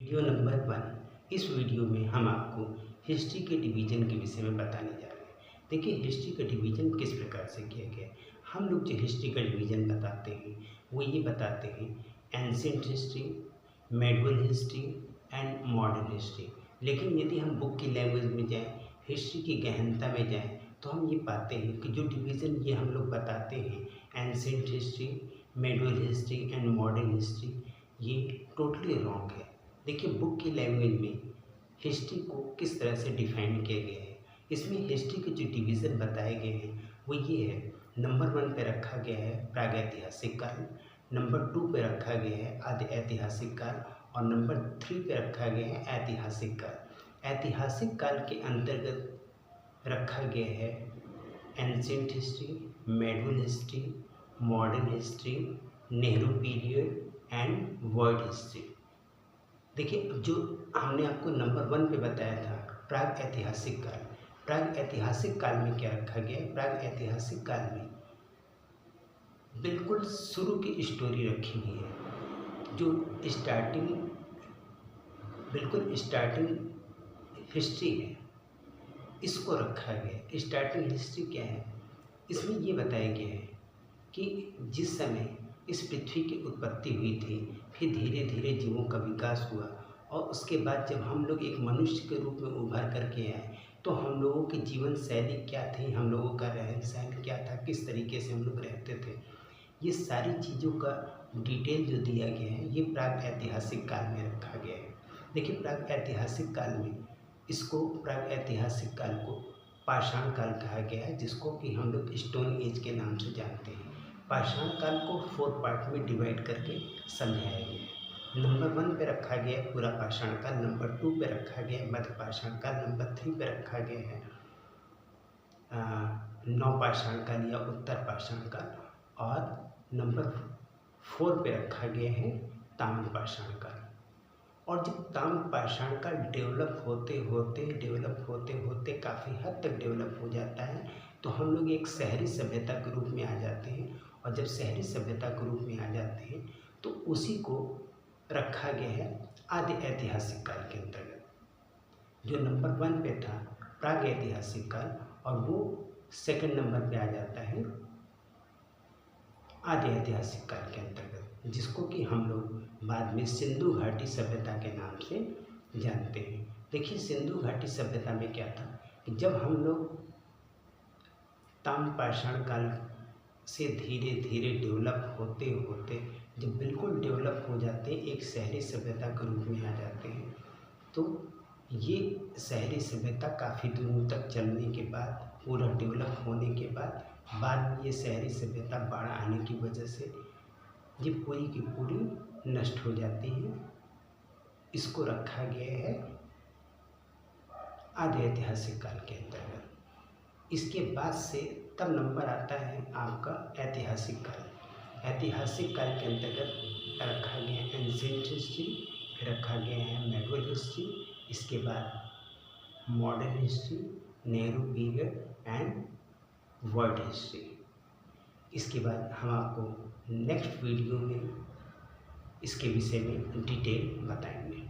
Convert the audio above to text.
Video number 1। इस video में हम आपको हिस्ट्री के डिवीज़न के विषय में बताने जा रहे हैं। देखिए, हिस्ट्री का डिवीज़न किस प्रकार से किया गया है। हम लोग जो हिस्ट्री का डिवीज़न बताते हैं वो ये बताते हैं ancient history, medieval history and modern history. लेकिन यदि हम बुक की लैंग्वेज में जाएँ, हिस्ट्री की गहनता में जाएँ, तो हम ये पाते हैं कि जो डिवीज़न ये हम लोग बताते हैं ancient history, medieval history and modern history, ये टोटली रॉन्ग है। देखिए, बुक की लैंग्वेज में हिस्ट्री को किस तरह से डिफाइन किया गया है। इसमें हिस्ट्री के जो डिवीज़न बताए गए हैं वो ये है। नंबर 1 पे रखा गया है प्रागैतिहासिक काल, नंबर 2 पे रखा गया है आदि ऐतिहासिक काल और नंबर 3 पे रखा गया है ऐतिहासिक काल। ऐतिहासिक काल के अंतर्गत रखा गया है ancient history, medieval history, modern history, Nehru period and world history. देखिए, जो हमने आपको नंबर 1 पे बताया था प्राग ऐतिहासिक काल। प्राग ऐतिहासिक काल में क्या रखा गया है? प्राग ऐतिहासिक काल में बिल्कुल शुरू की स्टोरी रखी हुई है। जो बिल्कुल स्टार्टिंग हिस्ट्री है, इसको रखा गया है। स्टार्टिंग हिस्ट्री क्या है? इसमें ये बताया गया है कि जिस समय इस पृथ्वी की उत्पत्ति हुई थी, फिर धीरे धीरे जीवों का विकास हुआ और उसके बाद जब हम लोग एक मनुष्य के रूप में उभर करके आए तो हम लोगों की जीवन शैली क्या थी, हम लोगों का रहन सहन क्या था, किस तरीके से हम लोग रहते थे, ये सारी चीज़ों का डिटेल जो दिया गया है ये प्राग ऐतिहासिक काल में रखा गया है। देखिए, प्राग ऐतिहासिक काल में प्राग ऐतिहासिक काल को पाषाण काल कहा गया है, जिसको कि हम लोग स्टोन एज के नाम से जानते हैं। पाषाण काल को 4 पार्ट में डिवाइड करके समझाया गया है। नंबर 1 पे रखा गया है पूरा पाषाण काल, नंबर 2 पे रखा गया है मध्य पाषाण काल, नंबर 3 पे रखा गया है नव पाषाण काल या उत्तर पाषाण काल और नंबर 4 पे रखा गया है ताम्र पाषाण काल। और जब ताम्र पाषाण काल डेवलप होते होते काफ़ी हद तक डेवलप हो जाता है तो हम लोग एक शहरी सभ्यता के रूप में आ जाते हैं। और जब शहरी सभ्यता के रूप में आ जाते हैं तो उसी को रखा गया है आदि ऐतिहासिक काल के अंतर्गत। जो नंबर 1 पे था प्राग ऐतिहासिक काल और वो सेकंड नंबर पे आ जाता है आदि ऐतिहासिक काल के अंतर्गत, जिसको कि हम लोग बाद में सिंधु घाटी सभ्यता के नाम से जानते हैं। देखिए, सिंधु घाटी सभ्यता में क्या था कि जब हम लोग ताम्र पाषाण काल से धीरे धीरे डेवलप होते होते जब बिल्कुल डेवलप हो जाते हैं, एक शहरी सभ्यता के रूप में आ जाते हैं, तो ये शहरी सभ्यता काफ़ी दिनों तक चलने के बाद, पूरा डेवलप होने के बाद में ये शहरी सभ्यता बाढ़ आने की वजह से ये पूरी की पूरी नष्ट हो जाती है। इसको रखा गया है आदि ऐतिहासिक काल के अंतर्गत। इसके बाद से तब नंबर आता है आपका ऐतिहासिक काल। ऐतिहासिक काल के अंतर्गत रखा गया है एंशिएंट हिस्ट्री, फिर रखा गया है मेडिवल हिस्ट्री, इसके बाद modern history, Nehru period and world history. इसके बाद हम आपको नेक्स्ट वीडियो में इसके विषय में डिटेल बताएंगे।